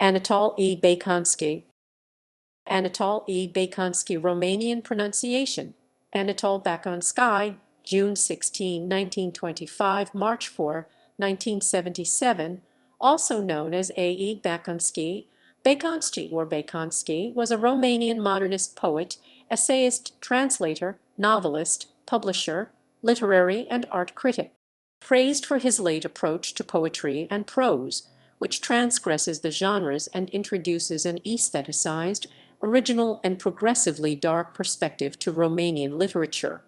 Anatol E. Baconsky. Anatol E. Bakonsky, Romanian pronunciation. Anatol Baconsky, June 16, 1925, March 4, 1977, also known as A. E. Baconsky, Baconschi or Bakonsky, was a Romanian modernist poet, essayist, translator, novelist, publisher, literary and art critic. Praised for his late approach to poetry and prose, which transgresses the genres and introduces an aestheticized, original and progressively dark perspective to Romanian literature.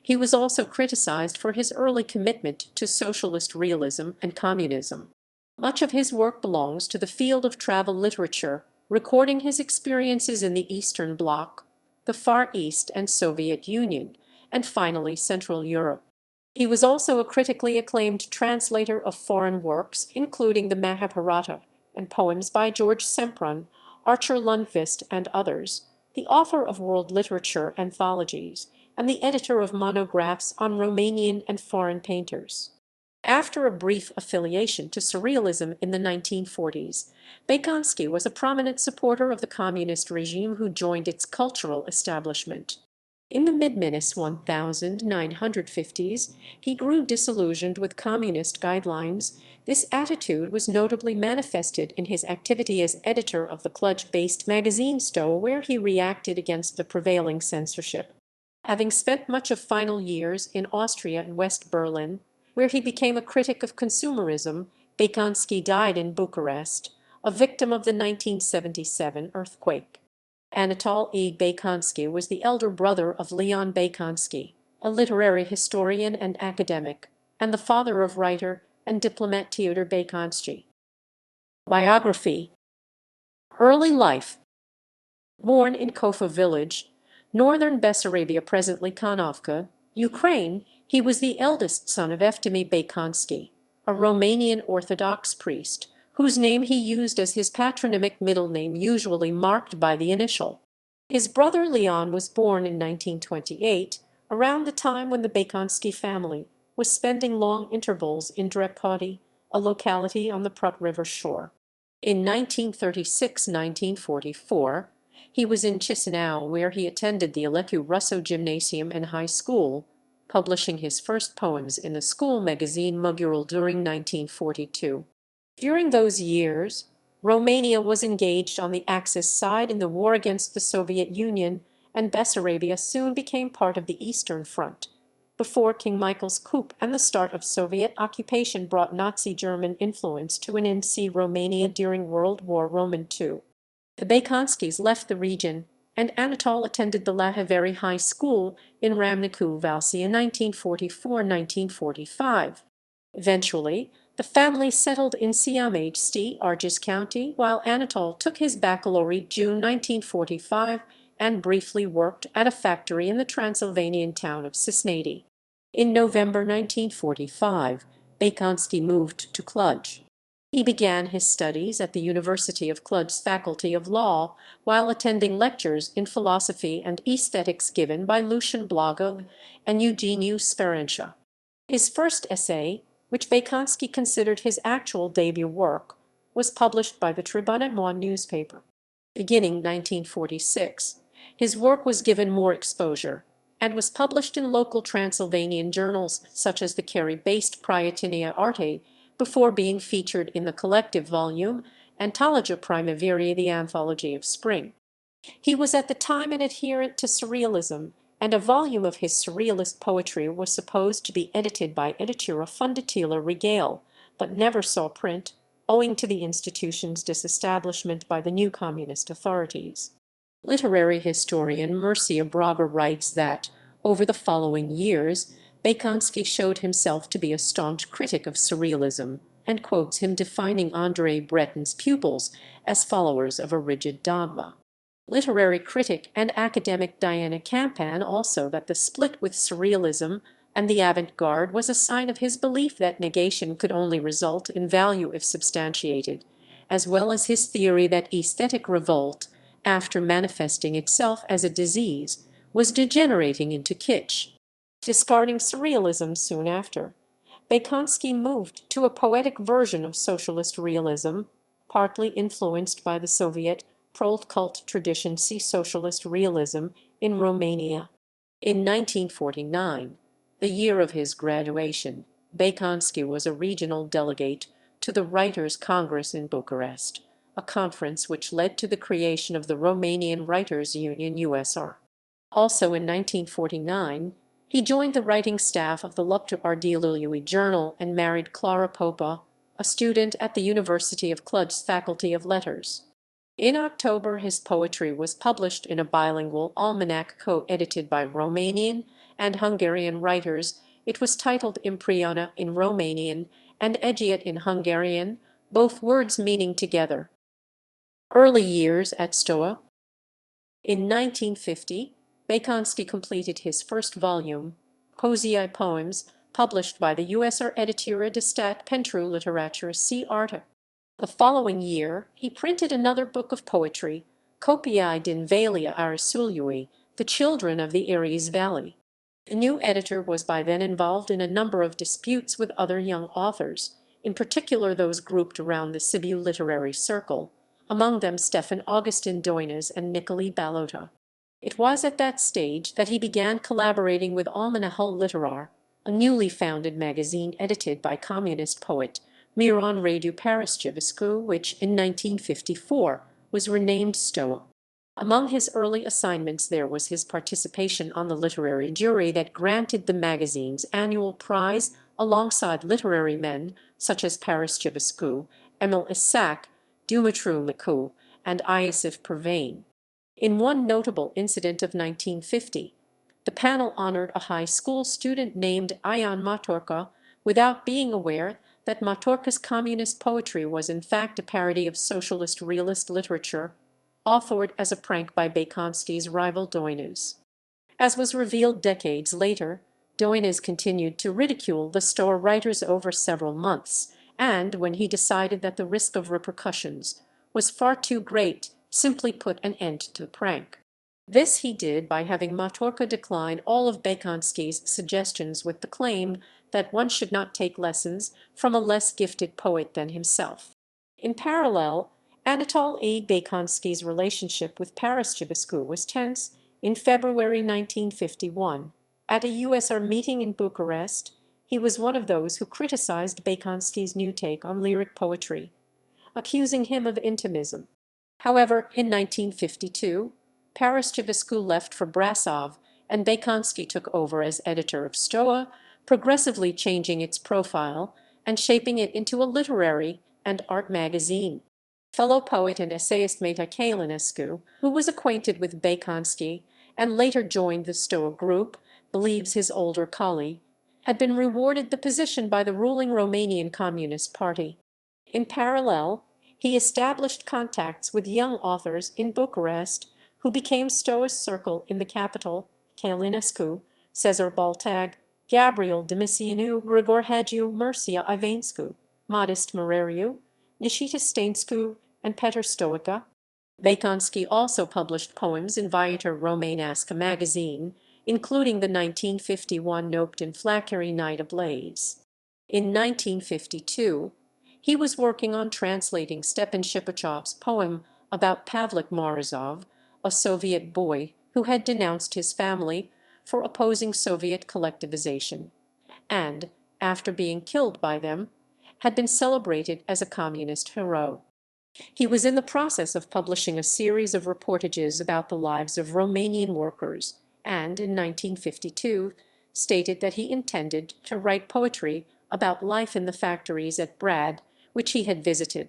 He was also criticized for his early commitment to socialist realism and communism. Much of his work belongs to the field of travel literature, recording his experiences in the Eastern Bloc, the Far East and Soviet Union, and finally Central Europe. He was also a critically acclaimed translator of foreign works, including the Mahābhārata and poems by Jorge Semprún, Artur Lundkvist, and others, the author of world literature anthologies, and the editor of monographs on Romanian and foreign painters. After a brief affiliation to Surrealism in the 1940s, Baconsky was a prominent supporter of the communist regime who joined its cultural establishment. In the mid-1950s, he grew disillusioned with communist guidelines. This attitude was notably manifested in his activity as editor of the Cluj-based magazine Sto, where he reacted against the prevailing censorship. Having spent much of final years in Austria and West Berlin, where he became a critic of consumerism, Baconsky died in Bucharest, a victim of the 1977 earthquake. Anatol E. Baconsky was the elder brother of Leon Baconsky, a literary historian and academic, and the father of writer and diplomat Teodor Baconschi. Biography. Early life. Born in Kofa village, northern Bessarabia, presently Kanovka, Ukraine, he was the eldest son of Eftimi Bakonsky, a Romanian Orthodox priest, whose name he used as his patronymic middle name, usually marked by the initial. His brother Leon was born in 1928, around the time when the Bakonsky family was spending long intervals in Drepoti, a locality on the Prut River shore. In 1936–1944, he was in Chisinau, where he attended the Alecu Russo Gymnasium and high school, publishing his first poems in the school magazine Mugurul during 1942. During those years, Romania was engaged on the Axis side in the war against the Soviet Union, and Bessarabia soon became part of the Eastern Front, before King Michael's coup and the start of Soviet occupation brought Nazi German influence to an NC Romania during World War II. The Baconskys left the region, and Anatol attended the Lahaveri High School in Râmnicu Vălși in 1944–1945. Eventually, the family settled in Siamhd, Argeș County, while Anatol took his baccalaureate June 1945 and briefly worked at a factory in the Transylvanian town of Cisnădi. In November 1945, Baconsky moved to Cluj. He began his studies at the University of Cluj's Faculty of Law, while attending lectures in philosophy and aesthetics given by Lucian Blagov and Eugeniu Speranța. His first essay, which Baconsky considered his actual debut work, was published by the Tribuna Moi newspaper. Beginning 1946, his work was given more exposure and was published in local Transylvanian journals such as the Cari-based Prietenia Arte, before being featured in the collective volume Anthologia Primăverii, the Anthology of Spring. He was at the time an adherent to Surrealism, and a volume of his Surrealist poetry was supposed to be edited by Editura Fundatilă Regale, but never saw print, owing to the institution's disestablishment by the new communist authorities. Literary historian Mircea Braga writes that, over the following years, Baconsky showed himself to be a staunch critic of Surrealism, and quotes him defining André Breton's pupils as followers of a rigid dogma. Literary critic and academic Diana Campan also that the split with Surrealism and the avant-garde was a sign of his belief that negation could only result in value if substantiated, as well as his theory that aesthetic revolt, after manifesting itself as a disease, was degenerating into kitsch. Discarding Surrealism soon after, Baconsky moved to a poetic version of Socialist Realism, partly influenced by the Soviet cult tradition. See Socialist Realism in Romania. In 1949, the year of his graduation, Baconsky was a regional delegate to the Writers' Congress in Bucharest, a conference which led to the creation of the Romanian Writers' Union USR. Also in 1949, he joined the writing staff of the Lupta Ardeleului journal and married Clara Popa, a student at the University of Cluj's Faculty of Letters. In October, his poetry was published in a bilingual almanac co-edited by Romanian and Hungarian writers. It was titled Impriona in Romanian and Egiat in Hungarian, both words meaning together. Early years at Stoa. In 1950, Bakonsky completed his first volume, Poeziae Poems, published by the USR Editura de Stat pentru Literatură și Artă. The following year, he printed another book of poetry, Copiae din Valea Arsului, The Children of the Ares Valley. The new editor was by then involved in a number of disputes with other young authors, in particular those grouped around the Sibiu literary circle, among them Stefan Augustin Doinas and Nicolae Balota. It was at that stage that he began collaborating with Anaîtol Literar, a newly founded magazine edited by communist poet Miron Radu Paraschivescu, which in 1954 was renamed Stoa. Among his early assignments there was his participation on the literary jury that granted the magazine's annual prize alongside literary men such as Paraschivescu, Emil Isaac, Dumitru Micu, and Iosif Pervane. In one notable incident of 1950, the panel honored a high school student named Ion Matorca without being aware that Matorca's communist poetry was in fact a parody of socialist realist literature, authored as a prank by Baconsky's rival Doinas. As was revealed decades later, Doinas continued to ridicule the Stoa writers over several months, and when he decided that the risk of repercussions was far too great, simply put an end to the prank. This he did by having Matorca decline all of Baconsky's suggestions with the claim that one should not take lessons from a less gifted poet than himself. In parallel, Anatol E. Baconsky's relationship with Paraschivescu was tense. In February 1951, at a USR meeting in Bucharest, he was one of those who criticized Baconsky's new take on lyric poetry, accusing him of intimism. However, in 1952, Paraschivescu left for Brasov, and Bakonsky took over as editor of Stoa, progressively changing its profile and shaping it into a literary and art magazine. Fellow poet and essayist Meta Kalinescu, who was acquainted with Bakonsky and later joined the Stoa group, believes his older colleague had been rewarded the position by the ruling Romanian Communist Party. In parallel, he established contacts with young authors in Bucharest, who became Stoa's circle in the capital: Kalinescu, Cezar Baltag, Gabriel Dimisianu, Grigor Hagiu, Mircea Ivanescu, Modest Mereriu, Nishita Stainescu, and Peter Stoica. Baconsky also published poems in Viator Romanesca magazine, including the 1951 Noptin Flacării Night Ablaze. In 1952, he was working on translating Stepan Shipachov's poem about Pavlik Morozov, a Soviet boy who had denounced his family for opposing Soviet collectivization, and, after being killed by them, had been celebrated as a communist hero. He was in the process of publishing a series of reportages about the lives of Romanian workers, and in 1952 stated that he intended to write poetry about life in the factories at Brad, which he had visited.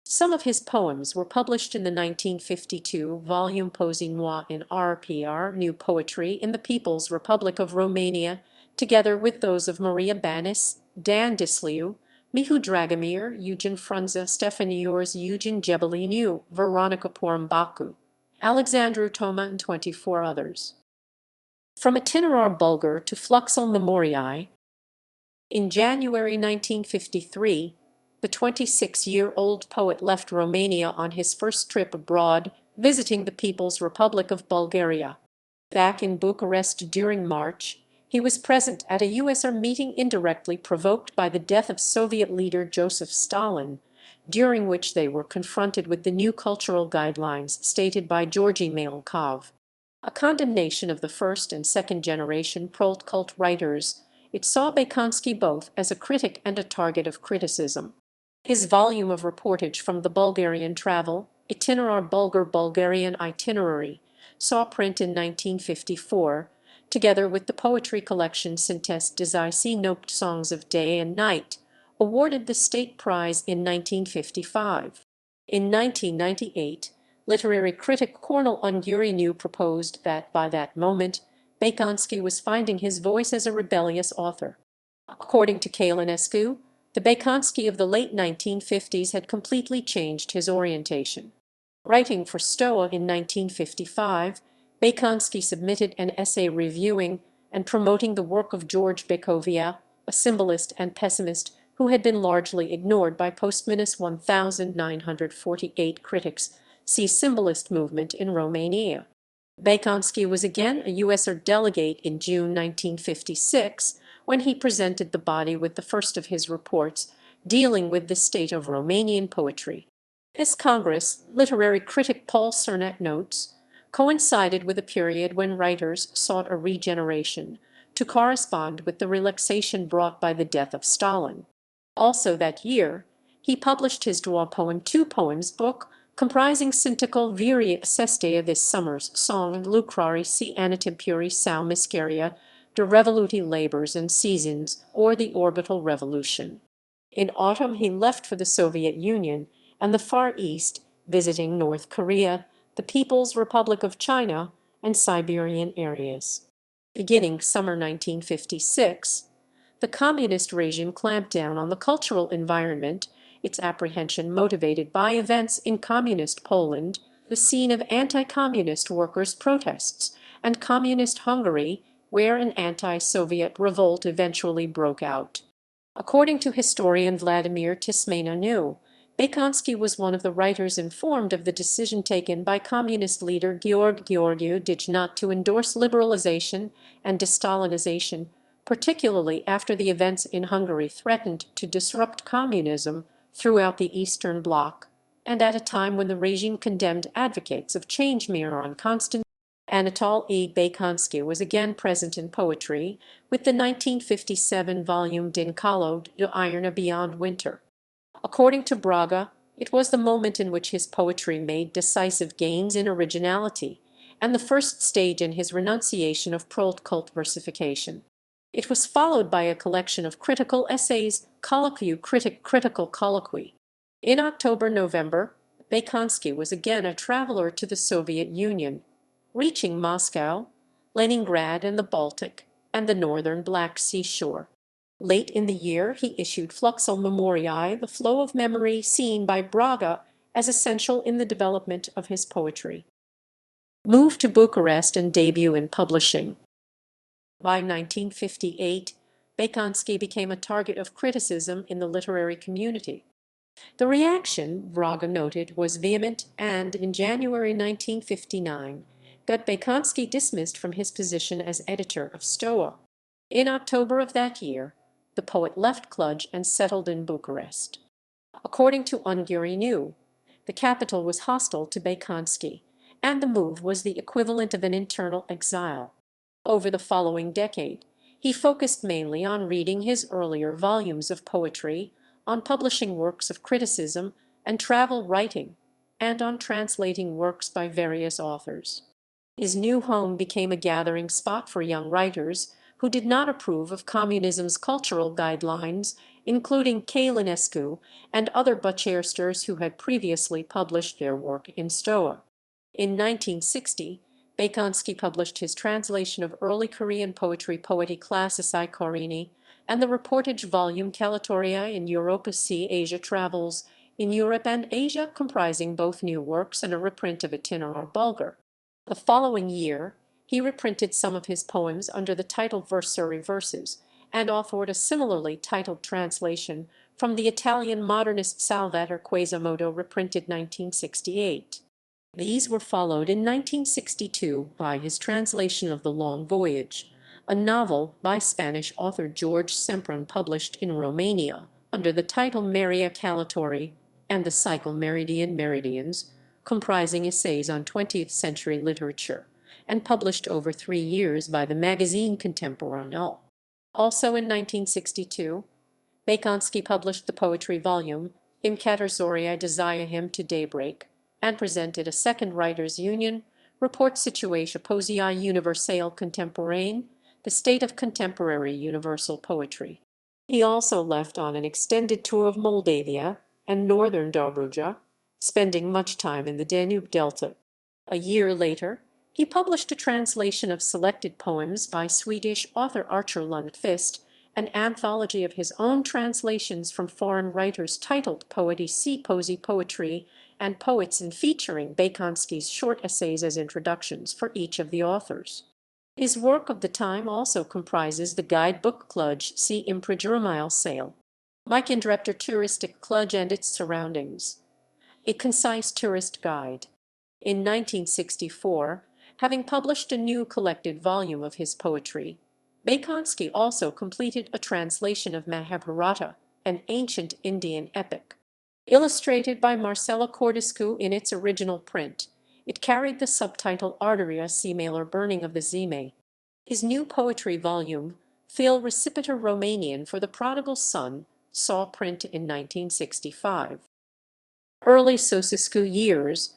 Some of his poems were published in the 1952 volume Poezie Noua in RPR, New Poetry in the People's Republic of Romania, together with those of Maria Banis, Dan Disliu, Mihu Dragomir, Eugen Frunze, Stefan Iors, Eugen Gebeliniu, Veronica Porumbacu, Alexandru Toma, and 24 others. From Itinerar Bulgar to Fluxul Memoriae. In January 1953, the 26-year-old poet left Romania on his first trip abroad, visiting the People's Republic of Bulgaria. Back in Bucharest during March, he was present at a USR meeting indirectly provoked by the death of Soviet leader Joseph Stalin, during which they were confronted with the new cultural guidelines stated by Jorge Semprún. A condemnation of the first and second generation proletariat cult writers, it saw Bakonsky both as a critic and a target of criticism. His volume of reportage from the Bulgarian travel, Itinerar Bulgarian Itinerary, saw print in 1954, together with the poetry collection Sintesc des Nopt Songs of Day and Night, awarded the State Prize in 1955. In 1998, literary critic Cornel Ungurianu proposed that by that moment, Baconsky was finding his voice as a rebellious author. According to Călinescu, the Baconsky of the late 1950s had completely changed his orientation. Writing for Stoa in 1955, Baconsky submitted an essay reviewing and promoting the work of George Bacovia, a symbolist and pessimist who had been largely ignored by post-minus 1948 critics. See Symbolist movement in Romania. Baconsky was again a U.S. delegate in June 1956 when he presented the body with the first of his reports dealing with the state of Romanian poetry. This Congress, literary critic Paul Cernak notes, coincided with a period when writers sought a regeneration to correspond with the relaxation brought by the death of Stalin. Also that year, he published his two poems book, comprising Syntical Viria Sestea this summer's song Lucrari si Anatimpuri sau Miscaria, de Revoluti Labors and Seasons, or the Orbital Revolution. In autumn he left for the Soviet Union and the Far East, visiting North Korea, the People's Republic of China, and Siberian areas. Beginning summer 1956, the communist regime clamped down on the cultural environment, its apprehension motivated by events in communist Poland, the scene of anti-communist workers' protests, and communist Hungary, where an anti-Soviet revolt eventually broke out. According to historian Vladimir Tismanenu, Bakonsky was one of the writers informed of the decision taken by communist leader George Georgiou not to endorse liberalization and de-Stalinization, particularly after the events in Hungary threatened to disrupt communism throughout the Eastern Bloc, and at a time when the regime condemned advocates of change mere on constant. Anatol E. Baconsky was again present in poetry with the 1957 volume Din Caló de Iarna Beyond Winter. According to Braga, it was the moment in which his poetry made decisive gains in originality, and the first stage in his renunciation of proletariat cult versification. It was followed by a collection of critical essays, critical colloquy. In October-November, Bakonsky was again a traveler to the Soviet Union, reaching Moscow, Leningrad and the Baltic, and the northern Black Sea shore. Late in the year, he issued Fluxul Memoriae, the flow of memory seen by Braga as essential in the development of his poetry. Move to Bucharest and debut in publishing. By 1958, Bakonsky became a target of criticism in the literary community. The reaction, Braga noted, was vehement and, in January 1959, got Bakonsky dismissed from his position as editor of Stoa. In October of that year, the poet left Cluj and settled in Bucharest. According to Ungurianu, the capital was hostile to Bakonsky, and the move was the equivalent of an internal exile. Over the following decade, he focused mainly on reading his earlier volumes of poetry, on publishing works of criticism and travel writing, and on translating works by various authors. His new home became a gathering spot for young writers who did not approve of communism's cultural guidelines, including Călinescu and other Bucharesters who had previously published their work in Stoa. In 1960, Baconsky published his translation of early Korean poetry Poetii Classici Corini and the reportage volume Calatoria in Europa C. Asia Travels in Europe and Asia, comprising both new works and a reprint of Itinerar Bulgar. The following year, he reprinted some of his poems under the title Versuri Verses and authored a similarly titled translation from the Italian modernist Salvatore Quasimodo, reprinted 1968. These were followed in 1962 by his translation of The Long Voyage, a novel by Spanish author Jorge Semprún published in Romania under the title Maria Calatori, and the cycle Meridians, comprising essays on 20th century literature, and published over 3 years by the magazine Contemporaneal. Also in 1962, Baconsky published the poetry volume Im Caterzoriai Desire Him to Daybreak, and presented a second writers' union, Report Situatia Poesiae Universale Contemporaine, the state of contemporary universal poetry. He also left on an extended tour of Moldavia and northern Dobruja, spending much time in the Danube Delta. A year later, he published a translation of selected poems by Swedish author Artur Lundkvist, an anthology of his own translations from foreign writers titled Poetische Poesie Poetry and Poets, and featuring Baconsky's short essays as introductions for each of the authors. His work of the time also comprises the guidebook Cluj see Imprejurumile Sale, Mike Indrepter Touristic Cluj and its surroundings, a concise tourist guide. In 1964, having published a new collected volume of his poetry, Baconsky also completed a translation of Mahābhārata, an ancient Indian epic. Illustrated by Marcela Cordescu in its original print, it carried the subtitle Arteria Seemaler Burning of the Zime. His new poetry volume, Fil Recipiter Romanian for the Prodigal Son, saw print in 1965. Early Ceausescu years.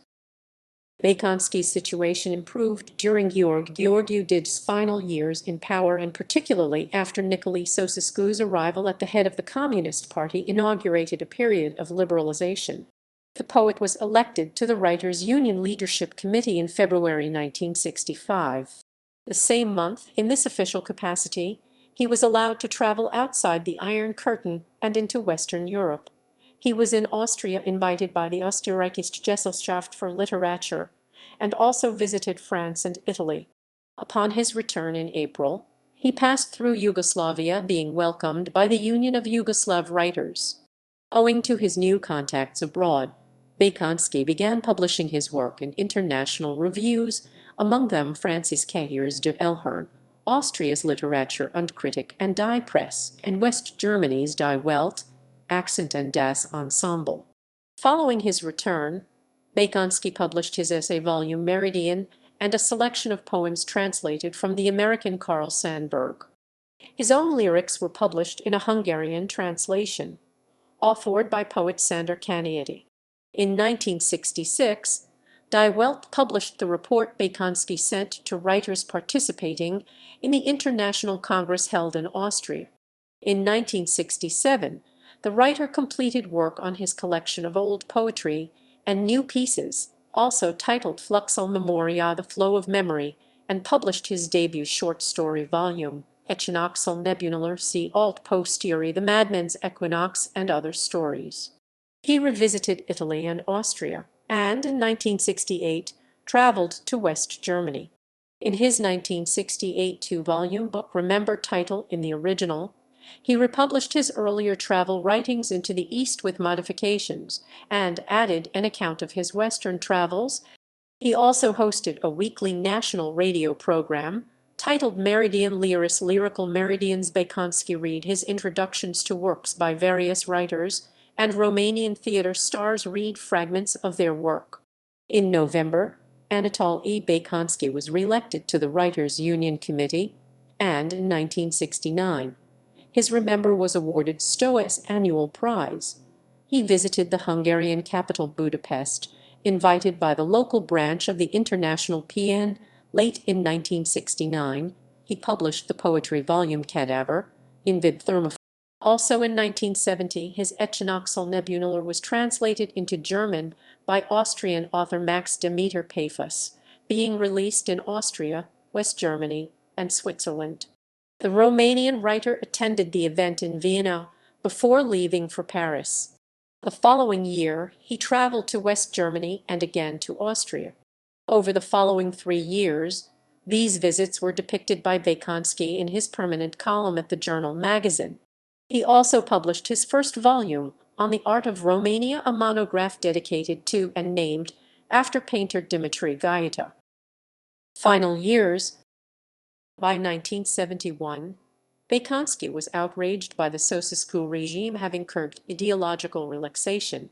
Bakonsky's situation improved during Gheorghe Did's final years in power, and particularly after Nicolae Ceausescu's arrival at the head of the Communist Party inaugurated a period of liberalization. The poet was elected to the Writers' Union Leadership Committee in February 1965. The same month, in this official capacity, he was allowed to travel outside the Iron Curtain and into Western Europe. He was in Austria, invited by the Österreichische Gesellschaft für Literatur, and also visited France and Italy. Upon his return in April, he passed through Yugoslavia, being welcomed by the Union of Yugoslav Writers. Owing to his new contacts abroad, Bakonsky began publishing his work in international reviews, among them France's Cahiers de Elhern, Austria's Literatur und Kritik and Die Presse, and West Germany's Die Welt, Accent and Das Ensemble. Following his return, Baconsky published his essay volume Meridian and a selection of poems translated from the American Carl Sandburg. His own lyrics were published in a Hungarian translation, authored by poet Sander Kaniety. In 1966, Die Welt published the report Baconsky sent to writers participating in the International Congress held in Austria. In 1967, the writer completed work on his collection of old poetry and new pieces, also titled Fluxul Memoria, The Flow of Memory, and published his debut short story volume, Equinoxal Nebular see alt posteriori, The Madman's Equinox, and Other Stories. He revisited Italy and Austria, and in 1968 traveled to West Germany. In his 1968 two-volume book Remember title in the original, he republished his earlier travel writings into the East with modifications, and added an account of his Western travels. He also hosted a weekly national radio program titled Meridian Lyris Lyrical Meridians. Baconsky read his introductions to works by various writers, and Romanian theatre stars read fragments of their work. In November, Anatol E. Baconsky was re-elected to the Writers' Union Committee, and in 1969, his Remember was awarded Stoas Annual Prize. He visited the Hungarian capital Budapest, invited by the local branch of the International PN. Late in 1969, he published the poetry volume Cadaver, in vid Thermoph. Also in 1970, his Equinoxal Nebular was translated into German by Austrian author Max Demeter Paphos, being released in Austria, West Germany, and Switzerland. The Romanian writer attended the event in Vienna before leaving for Paris. The following year, he traveled to West Germany and again to Austria. Over the following 3 years, these visits were depicted by Baconsky in his permanent column at the Journal magazine. He also published his first volume on the art of Romania, a monograph dedicated to and named after painter Dimitri Gaeta. Final years. By 1971, Baconsky was outraged by the Ceausescu regime having curbed ideological relaxation,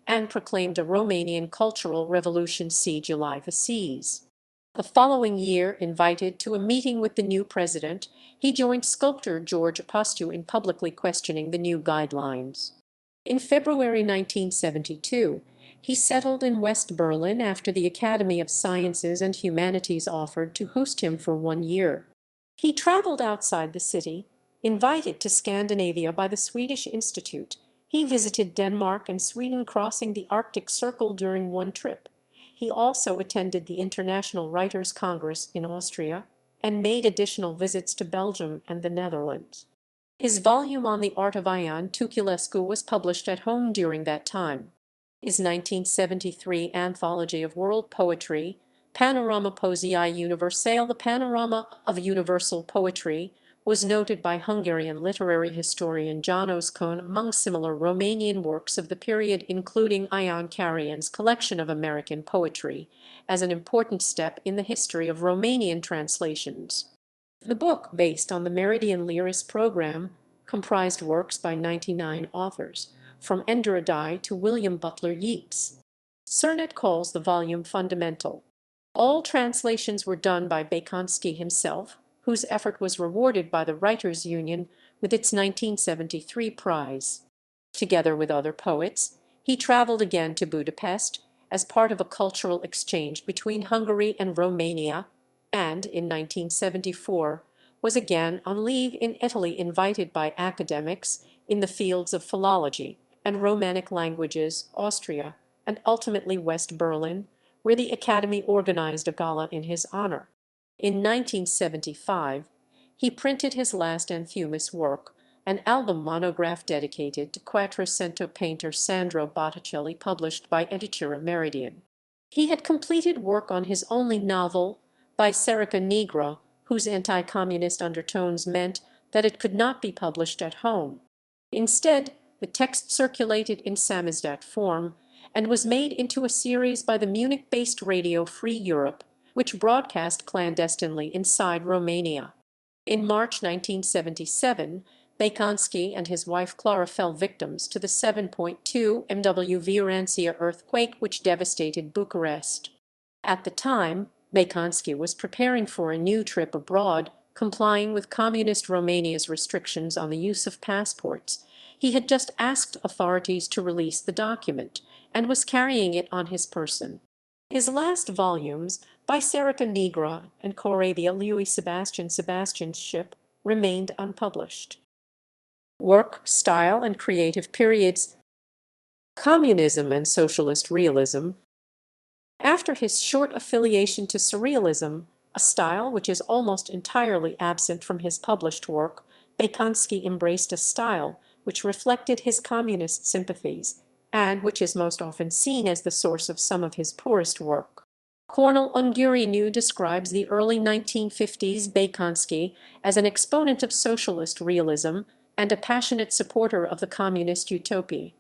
and proclaimed a Romanian cultural revolution. See July the Seas. The following year, invited to a meeting with the new president, he joined sculptor George Pascu in publicly questioning the new guidelines. In February 1972, he settled in West Berlin after the Academy of Sciences and Humanities offered to host him for 1 year. He traveled outside the city, invited to Scandinavia by the Swedish Institute. He visited Denmark and Sweden, crossing the Arctic Circle during one trip. He also attended the International Writers' Congress in Austria and made additional visits to Belgium and the Netherlands. His volume on the art of Ion Tuculescu was published at home during that time. His 1973 Anthology of World Poetry, Panorama Poesiae Universale, the Panorama of Universal Poetry, was noted by Hungarian literary historian János Kohn among similar Romanian works of the period, including Ion Karajan's collection of American poetry, as an important step in the history of Romanian translations. The book, based on the Meridian Lyris program, comprised works by 99 authors, from Enderadai to William Butler Yeats. Cernet calls the volume fundamental. All translations were done by Bakonsky himself, whose effort was rewarded by the Writers' Union with its 1973 prize. Together with other poets, he traveled again to Budapest as part of a cultural exchange between Hungary and Romania, and in 1974 was again on leave in Italy, invited by academics in the fields of philology and Romanic languages, Austria, and ultimately West Berlin, where the Academy organized a gala in his honor. In 1975, he printed his last and famous work, an album monograph dedicated to Quattrocento painter Sandro Botticelli, published by Editura Meridian. He had completed work on his only novel, Biserica Negra, whose anti-communist undertones meant that it could not be published at home. Instead, the text circulated in samizdat form and was made into a series by the Munich-based Radio Free Europe, which broadcast clandestinely inside Romania. In March 1977, Baconsky and his wife Clara fell victims to the 7.2 MW Viorancia earthquake which devastated Bucharest. At the time, Baconsky was preparing for a new trip abroad, complying with communist Romania's restrictions on the use of passports. He had just asked authorities to release the document and was carrying it on his person. His last volumes, Biserica Negra and Corabia Louis Sebastian's Ship, remained unpublished. Work, style, and creative periods. Communism and Socialist Realism. After his short affiliation to Surrealism, a style which is almost entirely absent from his published work, Baconsky embraced a style which reflected his communist sympathies, and which is most often seen as the source of some of his poorest work. Cornel Ungurianu describes the early 1950s Baconsky as an exponent of socialist realism and a passionate supporter of the communist utopia.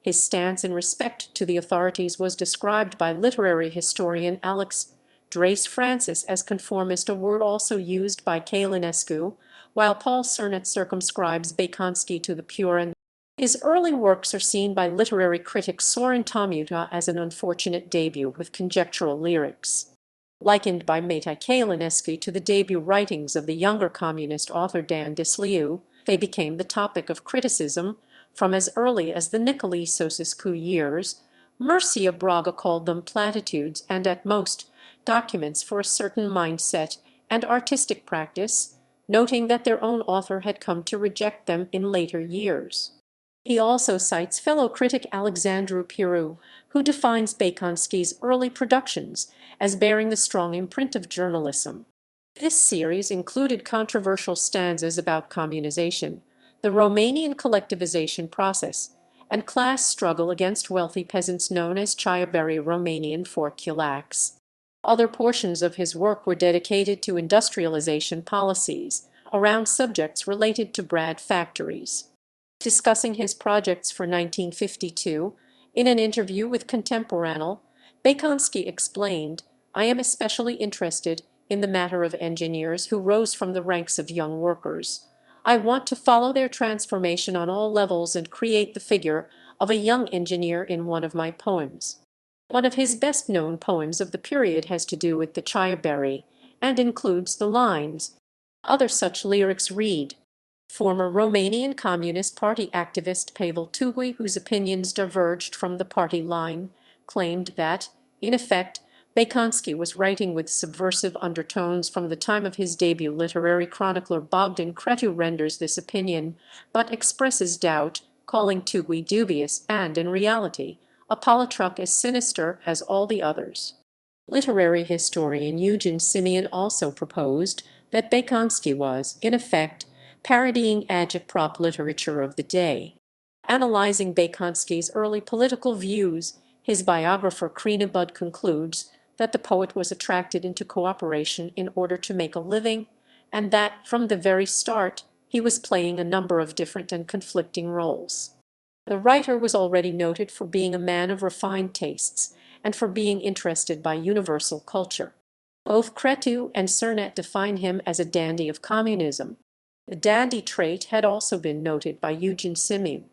His stance in respect to the authorities was described by literary historian Alex Drace Francis as conformist, a word also used by Călinescu, while Paul Cernet circumscribes Baconsky to the pure and his early works are seen by literary critic Sorin Tomuta as an unfortunate debut with conjectural lyrics. Likened by Mihai Călinescu to the debut writings of the younger communist author Dan Disliu, they became the topic of criticism from as early as the Nicolae Ceausescu years. Mircea Braga called them platitudes and, at most, documents for a certain mindset and artistic practice, noting that their own author had come to reject them in later years. He also cites fellow critic Alexandru Pirou, who defines Baconsky's early productions as bearing the strong imprint of journalism. This series included controversial stanzas about communization, the Romanian collectivization process, and class struggle against wealthy peasants known as Ciobării Romanian for kulaks. Other portions of his work were dedicated to industrialization policies around subjects related to bread factories. Discussing his projects for 1952, in an interview with Contemporanal, Baconsky explained, "I am especially interested in the matter of engineers who rose from the ranks of young workers. I want to follow their transformation on all levels and create the figure of a young engineer in one of my poems. One of his best-known poems of the period has to do with the chaya-berry, and includes the lines. Other such lyrics read, former Romanian Communist Party activist Pavel Tugui, whose opinions diverged from the party line, claimed that, in effect, Bakonsky was writing with subversive undertones from the time of his debut. Literary chronicler Bogdan Cretu renders this opinion, but expresses doubt, calling Tugui dubious and, in reality, a politruk as sinister as all the others. Literary historian Eugen Simeon also proposed that Baconsky was, in effect, parodying agitprop literature of the day. Analyzing Bakonsky's early political views, his biographer Krina Budd concludes that the poet was attracted into cooperation in order to make a living, and that, from the very start, he was playing a number of different and conflicting roles. The writer was already noted for being a man of refined tastes, and for being interested by universal culture. Both Cretu and Cernet define him as a dandy of communism. The dandy trait had also been noted by Eugen Simeon.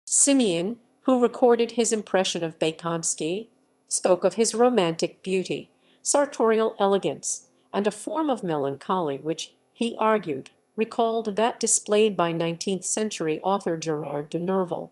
Simeon, who recorded his impression of Baconsky, spoke of his romantic beauty, sartorial elegance, and a form of melancholy which, he argued, recalled that displayed by 19th-century author Gerard de Nerval.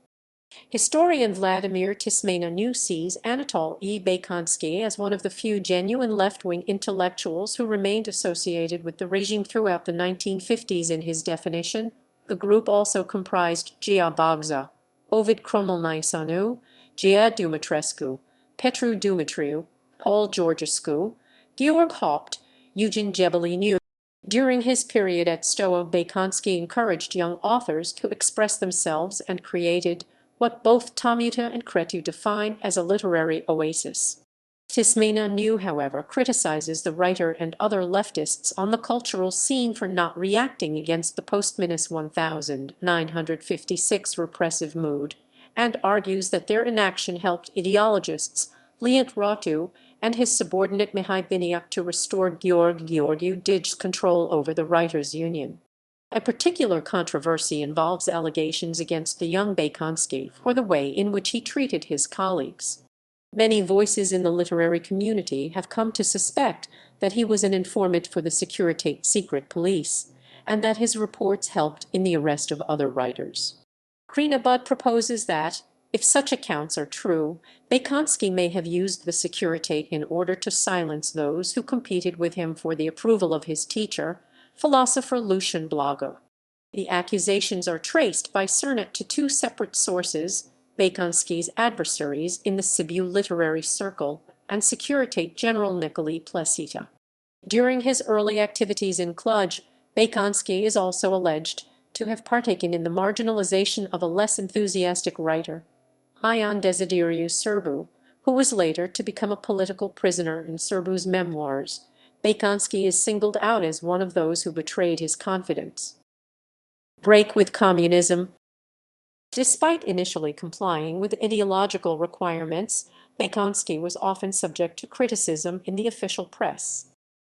Historian Vladimir Tismaneanu sees Anatol E. Baconsky as one of the few genuine left-wing intellectuals who remained associated with the regime throughout the 1950s. In his definition, the group also comprised Gia Bogza, Ovid Cromulniceanu, Gia Dumitrescu, Petru Dumitriu, Paul Georgescu, Georg Haupt, Eugen Gebeliniu. During his period at Stoa, Baconsky encouraged young authors to express themselves and created what both Tomuta and Cretu define as a literary oasis. Tismaneanu, however, criticizes the writer and other leftists on the cultural scene for not reacting against the post-1956 repressive mood, and argues that their inaction helped ideologists Leonid Ratu and his subordinate Mihai Biniac to restore Gheorghe Gheorghiu Dij's control over the writers' union. A particular controversy involves allegations against the young Baconsky for the way in which he treated his colleagues. Many voices in the literary community have come to suspect that he was an informant for the Securitate secret police, and that his reports helped in the arrest of other writers. Krina Budd proposes that, if such accounts are true, Bakonsky may have used the Securitate in order to silence those who competed with him for the approval of his teacher, philosopher Lucian Blago. The accusations are traced by Cernet to two separate sources, Bakonsky's adversaries in the Sibiu literary circle and Securitate General Nicolae Plesita. During his early activities in Cluj, Bakonsky is also alleged to have partaken in the marginalization of a less enthusiastic writer, Ion Desideriu Serbu, who was later to become a political prisoner in Serbu's memoirs. Bakonsky is singled out as one of those who betrayed his confidence. Break with communism. Despite initially complying with ideological requirements, Bakonsky was often subject to criticism in the official press.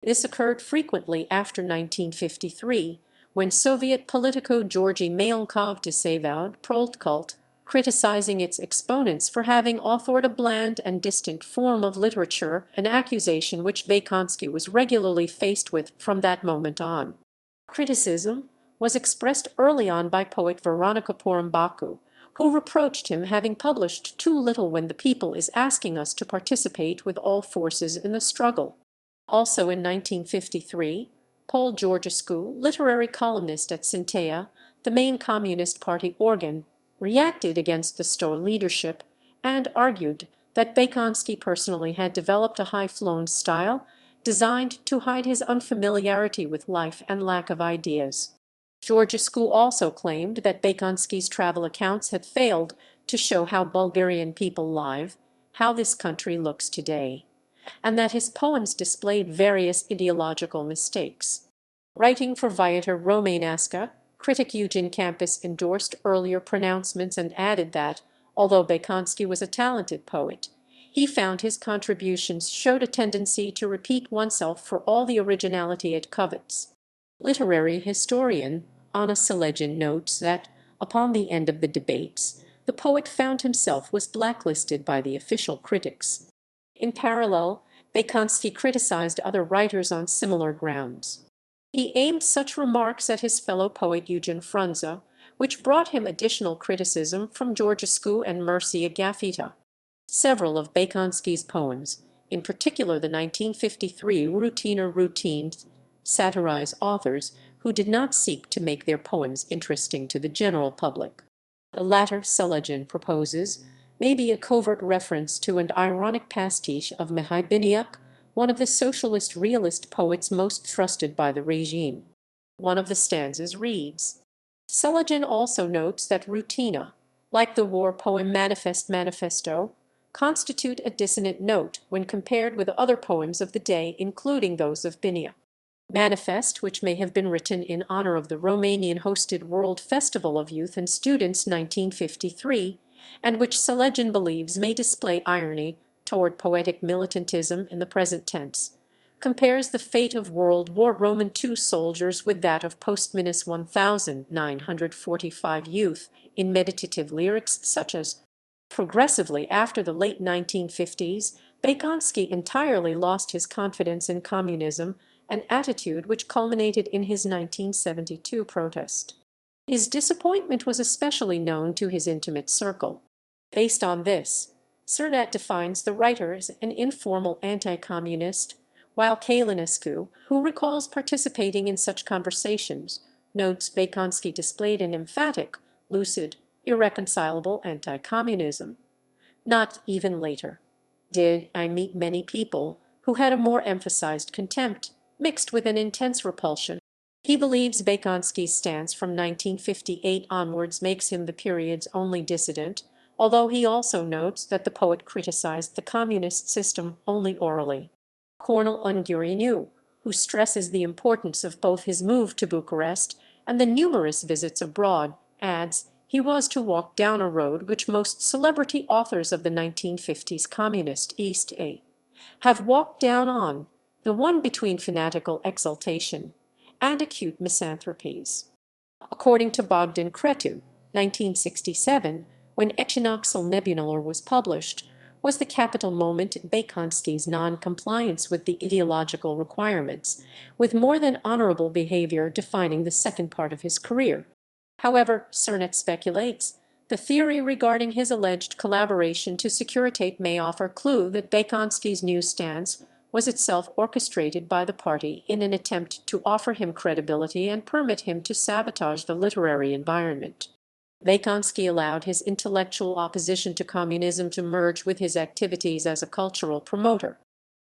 This occurred frequently after 1953, when Soviet Politico Georgy Mayonkov disavowed Proletkult, criticizing its exponents for having authored a bland and distant form of literature, an accusation which Bakonsky was regularly faced with from that moment on. Criticism was expressed early on by poet Veronica Porumbacu, who reproached him having published too little when the people is asking us to participate with all forces in the struggle. Also in 1953, Paul Georgescu, literary columnist at Sintea, the main Communist Party organ, reacted against the Stoa leadership and argued that Bakonsky personally had developed a high-flown style designed to hide his unfamiliarity with life and lack of ideas. Georgescu also claimed that Bakonsky's travel accounts had failed to show how Bulgarian people live, how this country looks today, and that his poems displayed various ideological mistakes. Writing for Viator Romanesca, critic Eugen Campus endorsed earlier pronouncements and added that, although Bakonsky was a talented poet, he found his contributions showed a tendency to repeat oneself for all the originality it covets. Literary historian Anna Selegin notes that, upon the end of the debates, the poet found himself was blacklisted by the official critics. In parallel, Bakonsky criticized other writers on similar grounds. He aimed such remarks at his fellow poet Eugen Frunze, which brought him additional criticism from Georgescu and Mircea Gafita. Several of Baconsky's poems, in particular the 1953 Rutina Routines, satirize authors who did not seek to make their poems interesting to the general public. The latter, Selagin proposes, may be a covert reference to an ironic pastiche of Mahābhārata, one of the socialist realist poets most trusted by the regime. One of the stanzas reads, Selagin also notes that Rutina, like the war poem Manifesto, constitute a dissonant note when compared with other poems of the day, including those of Binia. Manifest, which may have been written in honor of the Romanian-hosted World Festival of Youth and Students 1953, and which Selagin believes may display irony toward poetic militantism in the present tense, compares the fate of World War Roman II soldiers with that of post-1945 youth in meditative lyrics such as Progressively after the late 1950s, Bakonsky entirely lost his confidence in communism, an attitude which culminated in his 1972 protest. His disappointment was especially known to his intimate circle. Based on this, Cernet defines the writer as an informal anti-communist, while Călinescu, who recalls participating in such conversations, notes Bakonsky displayed an emphatic, lucid, irreconcilable anti-communism. Not even later did I meet many people who had a more emphasized contempt, mixed with an intense repulsion. He believes Bakonsky's stance from 1958 onwards makes him the period's only dissident, although he also notes that the poet criticized the communist system only orally. Cornel Ungurianu, who stresses the importance of both his move to Bucharest and the numerous visits abroad, adds, he was to walk down a road which most celebrity authors of the 1950s communist East have walked down on, the one between fanatical exultation and acute misanthropies. According to Bogdan Cretu, 1967, when Echinoxal Nebular was published, was the capital moment in Bakonsky's non-compliance with the ideological requirements, with more than honorable behavior defining the second part of his career. However, Cernet speculates, the theory regarding his alleged collaboration to Securitate may offer clue that Bakonsky's new stance was itself orchestrated by the party in an attempt to offer him credibility and permit him to sabotage the literary environment. Bakonsky allowed his intellectual opposition to communism to merge with his activities as a cultural promoter.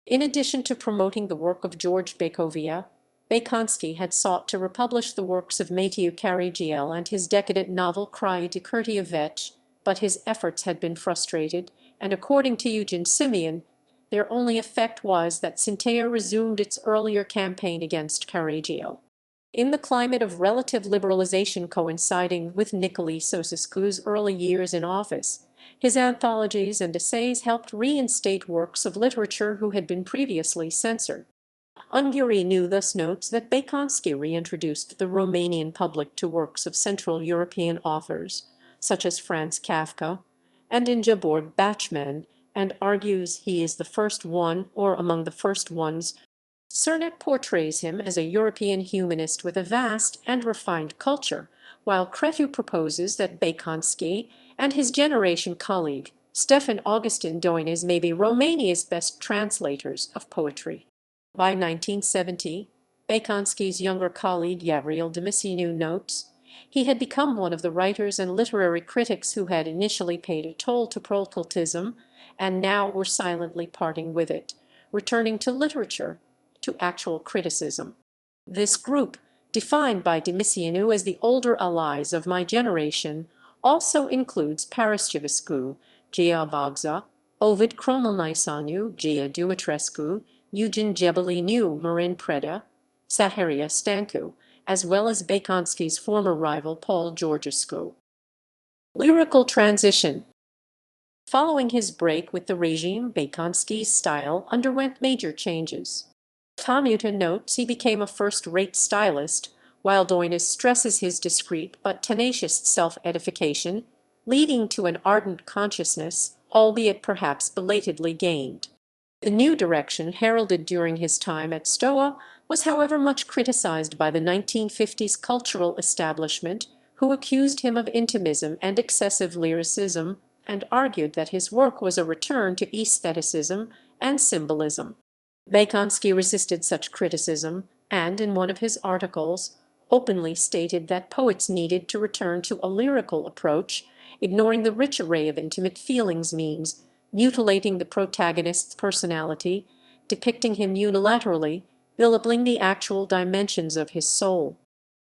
In addition to promoting the work of George Bacovia, Bakonsky had sought to republish the works of Mateiu Caragiale and his decadent novel Crai de Curtea Veci, but his efforts had been frustrated, and according to Eugen Simion, their only effect was that Cintea resumed its earlier campaign against Caragiale. In the climate of relative liberalization coinciding with Nicolae Ceausescu's early years in office, his anthologies and essays helped reinstate works of literature who had been previously censored. Ungurianu thus notes that Baconsky reintroduced the Romanian public to works of Central European authors, such as Franz Kafka and Ingeborg Bachmann, and argues he is the first one, or among the first ones. Cernet portrays him as a European humanist with a vast and refined culture, while Cretu proposes that Bakonsky and his generation colleague, Stefan Augustin Doines, may be Romania's best translators of poetry. By 1970, Bakonsky's younger colleague Gavril Dimiținu notes, he had become one of the writers and literary critics who had initially paid a toll to proletariatism and now were silently parting with it, returning to literature, to actual criticism. This group, defined by Dimiținu as the older allies of my generation, also includes Paraschivescu, Gea Bogza, Ovid Cromulniceanu, Gea Dumitrescu, Eugen Gebelinu, Marin Preda, Zaharia Stancu, as well as Baconsky's former rival Paul Georgescu. Lyrical Transition. Following his break with the regime, Baconsky's style underwent major changes. Tomuta notes he became a first-rate stylist, while Doines stresses his discreet but tenacious self-edification. leading to an ardent consciousness, albeit perhaps belatedly gained. The new direction heralded during his time at Stoa was however much criticized by the 1950s cultural establishment, who accused him of intimism and excessive lyricism, and argued that his work was a return to aestheticism and symbolism. Bakonsky resisted such criticism, and in one of his articles openly stated that poets needed to return to a lyrical approach. Ignoring the rich array of intimate feelings means mutilating the protagonist's personality, depicting him unilaterally, belittling the actual dimensions of his soul.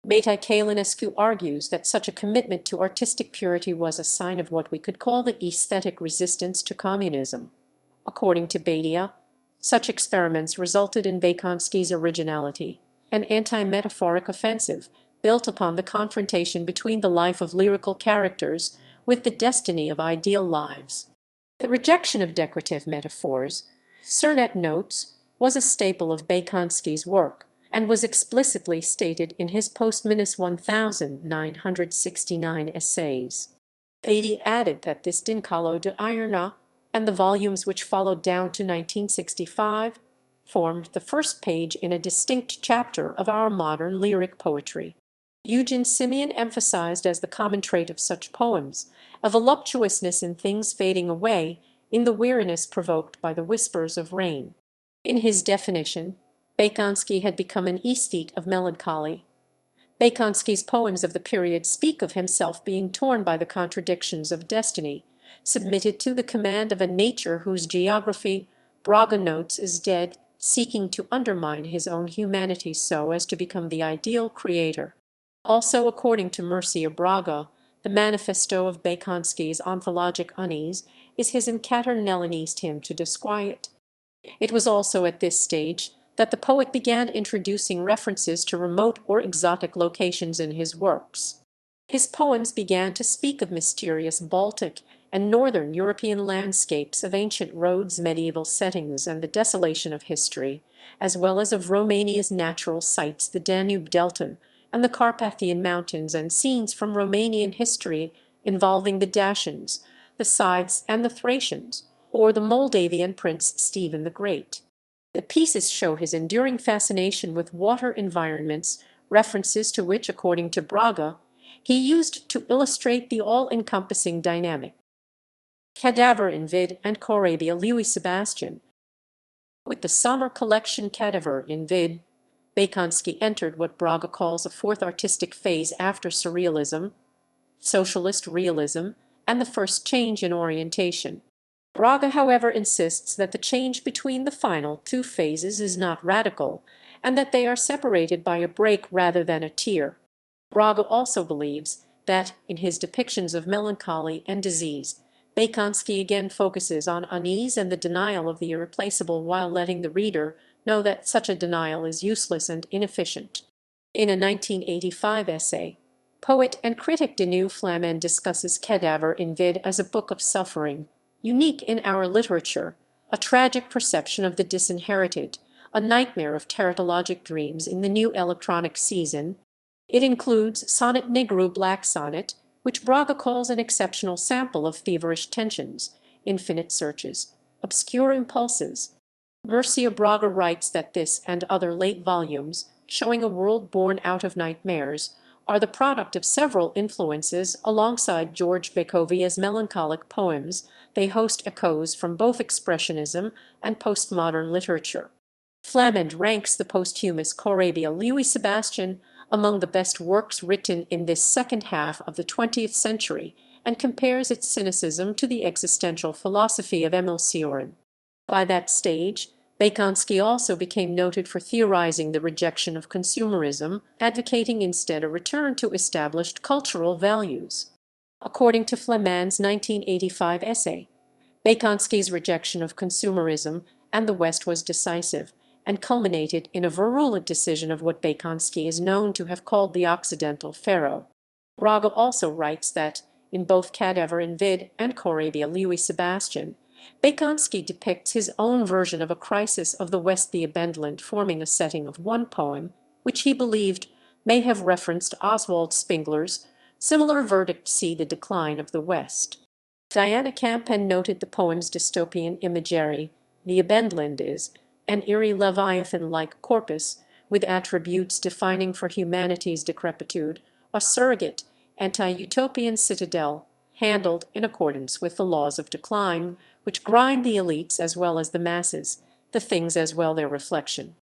Mahābhārata argues that such a commitment to artistic purity was a sign of what we could call the aesthetic resistance to communism. According to Bhatia, such experiments resulted in Bakonsky's originality, an anti-metaphoric offensive built upon the confrontation between the life of lyrical characters with the destiny of ideal lives. The rejection of decorative metaphors, Cernet notes, was a staple of Baconsky's work, and was explicitly stated in his posthumous 1969 essays. Bhatia added that this Dincalo de Iarna, and the volumes which followed down to 1965, formed the first page in a distinct chapter of our modern lyric poetry. Eugen Simeon emphasized as the common trait of such poems a voluptuousness in things fading away, in the weariness provoked by the whispers of rain. In his definition, Baconsky had become an aesthete of melancholy. Bakonsky's poems of the period speak of himself being torn by the contradictions of destiny, submitted to the command of a nature whose geography, Braga notes, is dead, seeking to undermine his own humanity so as to become the ideal creator. Also, according to Mircea Braga, the manifesto of Baconsky's ontologic unease is his incaternellonist hymn to disquiet. It was also at this stage that the poet began introducing references to remote or exotic locations in his works. His poems began to speak of mysterious Baltic and northern European landscapes, of ancient roads, medieval settings, and the desolation of history, as well as of Romania's natural sights, the Danube Delta, and the Carpathian Mountains, and scenes from Romanian history involving the Dacians, the Scythes, and the Thracians, or the Moldavian Prince Stephen the Great. The pieces show his enduring fascination with water environments, references to which, according to Braga, he used to illustrate the all-encompassing dynamic. Cadaver in Vid and Corabia Louis Sebastian. With the summer collection Cadaver in Vid, Baconsky entered what Braga calls a fourth artistic phase after Surrealism, Socialist Realism, and the first change in orientation. Braga, however, insists that the change between the final two phases is not radical, and that they are separated by a break rather than a tear. Braga also believes that, in his depictions of melancholy and disease, Baconsky again focuses on unease and the denial of the irreplaceable while letting the reader know that such a denial is useless and inefficient. In a 1985 essay, poet and critic Denis Flamand discusses Cadaver in Vid as a book of suffering, unique in our literature, a tragic perception of the disinherited, a nightmare of teratologic dreams in the new electronic season. It includes Sonnet Negru Black Sonnet, which Braga calls an exceptional sample of feverish tensions, infinite searches, obscure impulses. Mircea Braga writes that this and other late volumes, showing a world born out of nightmares, are the product of several influences. Alongside George Bekovia's melancholic poems, they host echoes from both expressionism and postmodern literature. Flamand ranks the posthumous Corabia Louis Sebastian among the best works written in this second half of the 20th century, and compares its cynicism to the existential philosophy of Émile Cioran. By that stage, Bakonsky also became noted for theorizing the rejection of consumerism, advocating instead a return to established cultural values. According to Flamand's 1985 essay, Bakonsky's rejection of consumerism and the West was decisive, and culminated in a virulent decision of what Bakonsky is known to have called the Occidental Pharaoh. Braga also writes that, in both Cadaver in Vid and Corabia Louis Sebastian, Bakonsky depicts his own version of a crisis of the West, the abandonment forming a setting of one poem, which he believed may have referenced Oswald Spengler's Similar verdicts see the decline of the West. Diana Campen noted the poem's dystopian imagery. The Abendland is an eerie leviathan-like corpus, with attributes defining for humanity's decrepitude, a surrogate, anti-utopian citadel, handled in accordance with the laws of decline, which grind the elites as well as the masses, the things as well their reflection.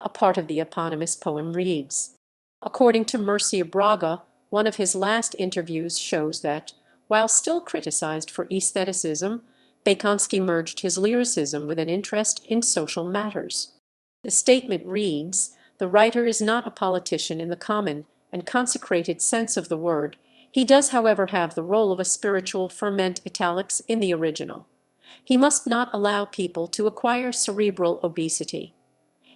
A part of the eponymous poem reads, according to Mircea Braga, one of his last interviews shows that, while still criticized for aestheticism, Bakonsky merged his lyricism with an interest in social matters. The statement reads, the writer is not a politician in the common and consecrated sense of the word. He does, however, have the role of a spiritual ferment italics in the original. He must not allow people to acquire cerebral obesity.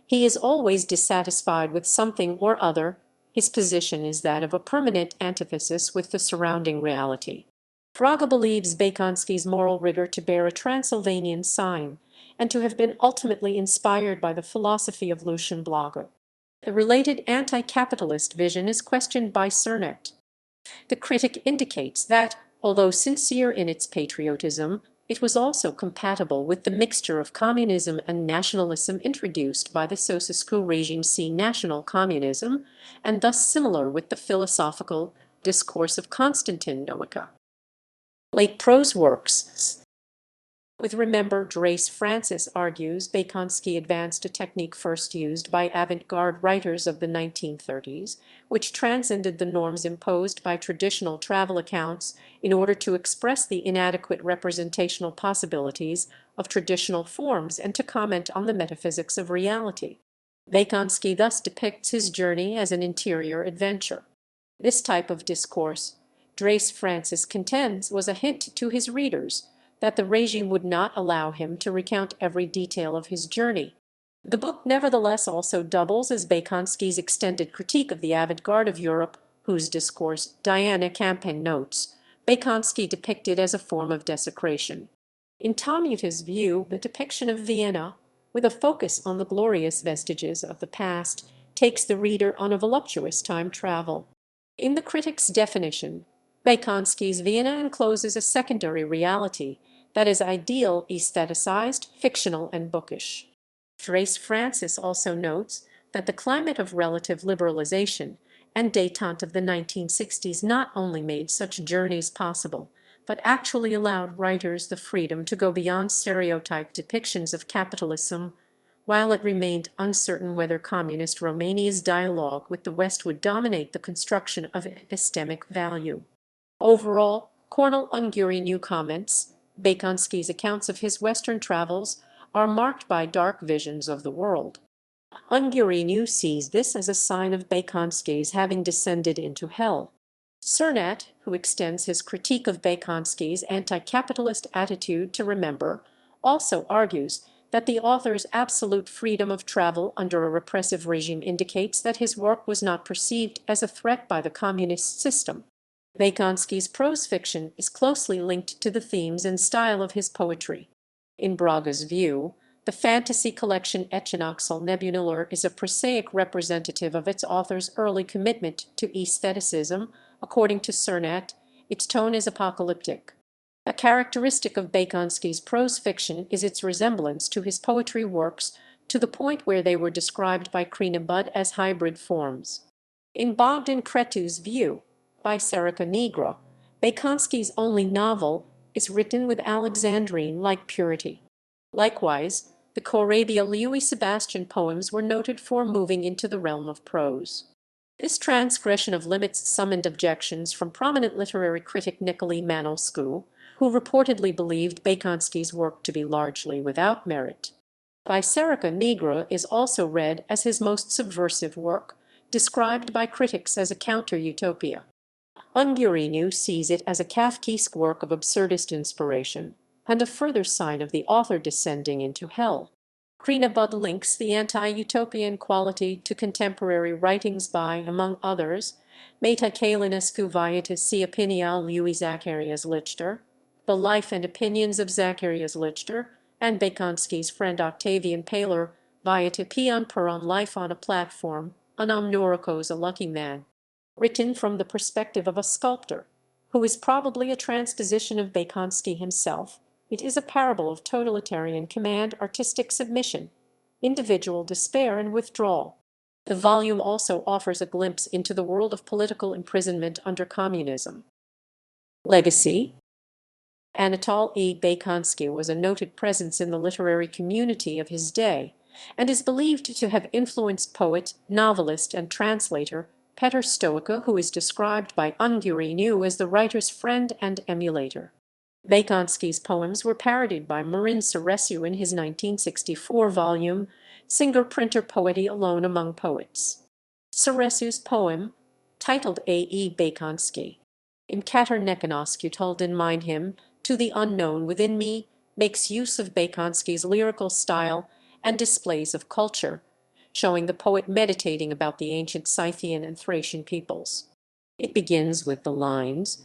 He is always dissatisfied with something or other. His position is that of a permanent antithesis with the surrounding reality. Braga believes Baconsky's moral rigor to bear a Transylvanian sign, and to have been ultimately inspired by the philosophy of Lucian Blaga. The related anti-capitalist vision is questioned by Cernet. The critic indicates that, although sincere in its patriotism, it was also compatible with the mixture of communism and nationalism introduced by the Ceausescu regime, see national communism, and thus similar with the philosophical discourse of Constantin Noaca. Late prose works. With Remember, Drace Francis argues Bakonsky advanced a technique first used by avant-garde writers of the 1930s, which transcended the norms imposed by traditional travel accounts in order to express the inadequate representational possibilities of traditional forms and to comment on the metaphysics of reality. Bakonsky thus depicts his journey as an interior adventure. This type of discourse, Drace Francis contends, was a hint to his readers that the regime would not allow him to recount every detail of his journey. The book nevertheless also doubles as Bakonsky's extended critique of the avant-garde of Europe, whose discourse, Diana Campen notes, Bakonsky depicted as a form of desecration. In Tomuta's view, the depiction of Vienna, with a focus on the glorious vestiges of the past, takes the reader on a voluptuous time travel. In the critic's definition, Bakonsky's Vienna encloses a secondary reality that is ideal, aestheticized, fictional, and bookish. Drace Francis also notes that the climate of relative liberalization and détente of the 1960s not only made such journeys possible, but actually allowed writers the freedom to go beyond stereotyped depictions of capitalism, while it remained uncertain whether communist Romania's dialogue with the West would dominate the construction of epistemic value. Overall, Cornel Ungurianu comments, Bakonsky's accounts of his Western travels are marked by dark visions of the world. Ungurianu sees this as a sign of Bakonsky's having descended into hell. Cernet, who extends his critique of Bakonsky's anti-capitalist attitude to Remember, also argues that the author's absolute freedom of travel under a repressive regime indicates that his work was not perceived as a threat by the communist system. Bakonsky's prose fiction is closely linked to the themes and style of his poetry. In Braga's view, the fantasy collection anamôtol Nebular is a prosaic representative of its author's early commitment to aestheticism. According to Cernet, its tone is apocalyptic. A characteristic of Bakonsky's prose fiction is its resemblance to his poetry works, to the point where they were described by Crinabud as hybrid forms. In Bogdan Cretu's view, by Serica Negra, Bakonsky's only novel is written with Alexandrine-like purity. Likewise, the Corabia Louis Sebastian poems were noted for moving into the realm of prose. This transgression of limits summoned objections from prominent literary critic Nicolae Manoscu, who reportedly believed Bakonsky's work to be largely without merit. By Serica Negra is also read as his most subversive work, described by critics as a counter-utopia. Ungurianu sees it as a Kafkaesque work of absurdist inspiration, and a further sign of the author descending into hell. Crinabud links the anti-utopian quality to contemporary writings by, among others, Meta Kalinescu Vietas si Opinia lui Zacharias Lichter, The Life and Opinions of Zacharias Lichter, and Bakonsky's friend Octavian Paler, Vieta Pion Peron Life on a Platform, Anam Norikos a Lucky Man. Written from the perspective of a sculptor, who is probably a transposition of Baconsky himself, it is a parable of totalitarian command, artistic submission, individual despair and withdrawal. The volume also offers a glimpse into the world of political imprisonment under communism. Legacy. Anatol E. Baconsky was a noted presence in the literary community of his day, and is believed to have influenced poet, novelist, and translator Petr Stoica, who is described by Ungurinu as the writer's friend and emulator. Bakonsky's poems were parodied by Marin Cerescu in his 1964 volume Singer-Printer Poety Alone Among Poets. Cerescu's poem, titled A. E. Baconsky, Im Kater Nekonoskutal den Mein Him, To the Unknown Within Me, makes use of Bakonsky's lyrical style and displays of culture, showing the poet meditating about the ancient Scythian and Thracian peoples. It begins with the lines,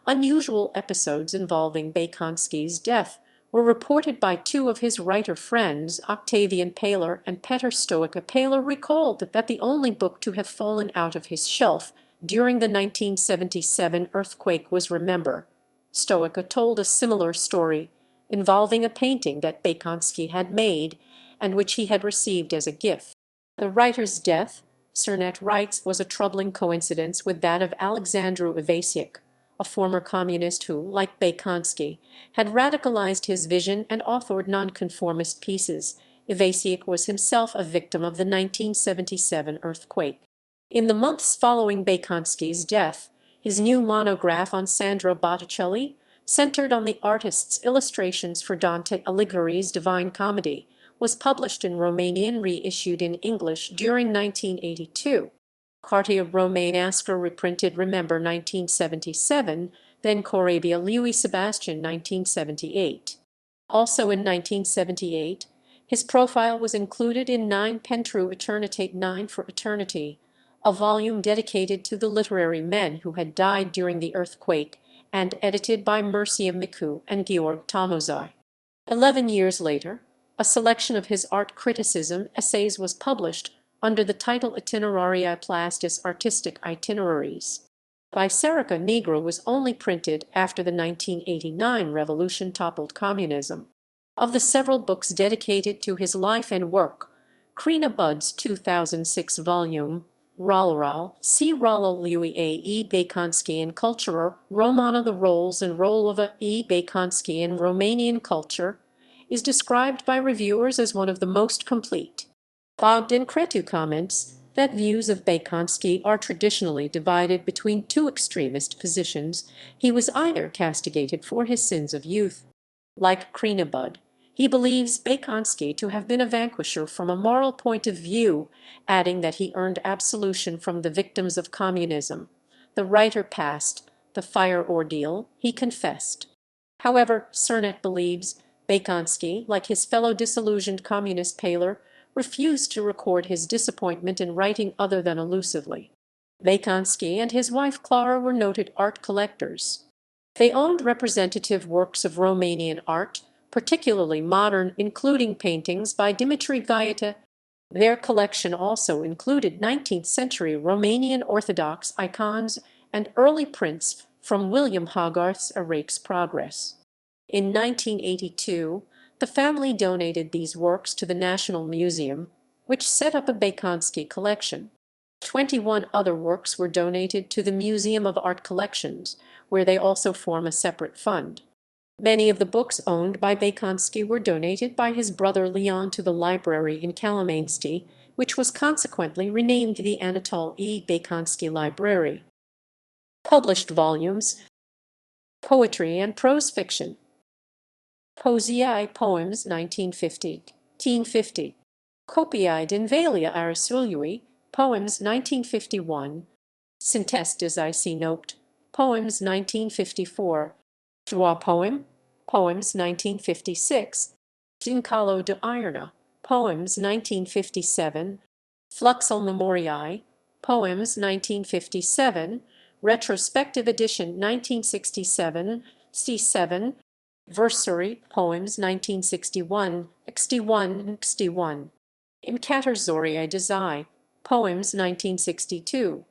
"Unusual episodes involving Bakonsky's death were reported by two of his writer friends, Octavian Paler and Petr Stoica. Paler recalled that the only book to have fallen out of his shelf during the 1977 earthquake was Remember. Stoica told a similar story involving a painting that Bakonsky had made and which he had received as a gift. The writer's death, Cernet writes, was a troubling coincidence with that of Alexandru Ivasic, a former communist who, like Bakonsky, had radicalized his vision and authored nonconformist pieces. Ivasic was himself a victim of the 1977 earthquake. In the months following Bakonsky's death, his new monograph on Sandro Botticelli, centered on the artist's illustrations for Dante Alighieri's Divine Comedy, was published in Romanian, reissued in English during 1982. Cartea Romanescă reprinted Remember 1977, then Corabia Lui Sebastian 1978. Also in 1978, his profile was included in Nine Pentru Eternitate, Nine for Eternity, a volume dedicated to the literary men who had died during the earthquake and edited by Mircea Micu and Gheorghe Tomozai. 11 years later, a selection of his art criticism essays was published under the title Itineraria Plastis Artistic Itineraries. Biserica Negra was only printed after the 1989 revolution toppled communism. Of the several books dedicated to his life and work, Crina Bud's 2006 volume, Ralral, C. Ralal Lui A. E. Baconsky in Cultura Romana, the roles and role of A. E. Baconsky in Romanian culture, is described by reviewers as one of the most complete. Bogdan Cretu comments that views of Bakonsky are traditionally divided between two extremist positions. He was either castigated for his sins of youth. Like Crinabud, he believes Bakonsky to have been a vanquisher from a moral point of view, adding that he earned absolution from the victims of communism. The writer passed the fire ordeal, he confessed. However, Cernet believes Bakonsky, like his fellow disillusioned communist Paler, refused to record his disappointment in writing other than allusively. Bakonsky and his wife Clara were noted art collectors. They owned representative works of Romanian art, particularly modern, including paintings by Dimitri Gaieta. Their collection also included 19th-century Romanian Orthodox icons and early prints from William Hogarth's A Rake's Progress. In 1982, the family donated these works to the National Museum, which set up a Bakonsky collection. 21 other works were donated to the Museum of Art Collections, where they also form a separate fund. Many of the books owned by Bakonsky were donated by his brother Leon to the library in Kalamainsti, which was consequently renamed the Anatol E. Baconsky Library. Published volumes: Poetry and Prose Fiction. Poeziae Poems 1950. Copiae din Valia Arasuliui, Poems 1951. Syntestes IC Note, Poems 1954. Joie Poem, Poems 1956. Dincalo de Iarna, Poems 1957. Fluxal Memoriae, Poems 1957. Retrospective Edition 1967, C7. Versary, Poems 1961, X1. Im Kater Zoriae Desai, Poems 1962.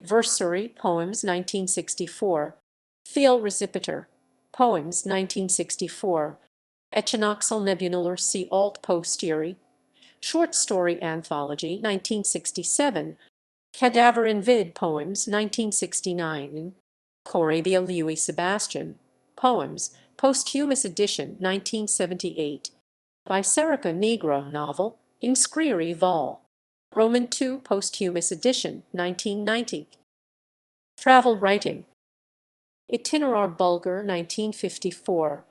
Versary, Poems 1964. Theo Recipiter, Poems 1964. Echinoxal nebular C. Alt Posteri, Short Story Anthology 1967. Cadaver in Vid, Poems 1969. Corabia Louis Sebastian, Poems, Posthumous Edition 1978. Bicerica Nigra novel, Inscrieri Vol. Roman II Posthumous Edition 1990. Travel Writing. Itinerar Bulgar 1954.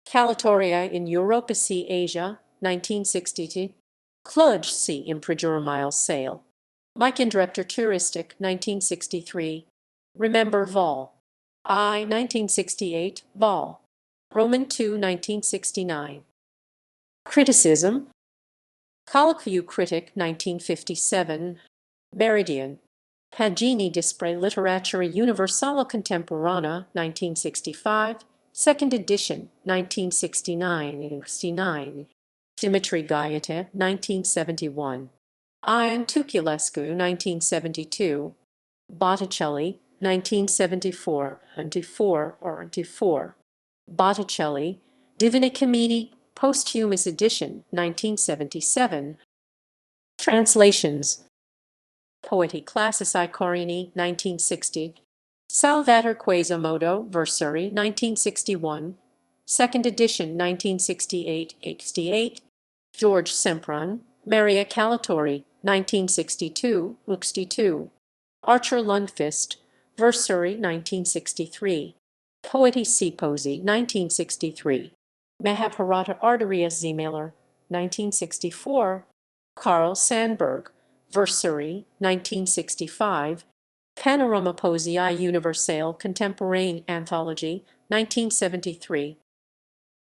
Calatoria in Europa C. Asia 1962. Cluj C. Imprejurmile Sale. Michendrepter Touristic 1963. Remember Vol. I 1968. Vol. Roman II 1969. Criticism. Colloquiu Critic 1957. Meridian. Pagini Despre Literatura Universala Contemporana 1965. Second edition 1969. Dimitri Gaiete 1971. Ion Tuculescu 1972. Botticelli 1974. Botticelli, Divina Commedia, Posthumous Edition 1977. Translations. Poeti Classici Corini 1960. Salvator Quasimodo, Versary 1961. Second edition 1968. Jorge Semprún, Maria Calatori 1962. Artur Lundkvist, Versary 1963. Poeti C. Poesy 1963. Mahābhārata Arteria Zmailer 1964. Carl Sandburg, Versary 1965. Panorama Poesiae Universale Contemporaine Anthology 1973.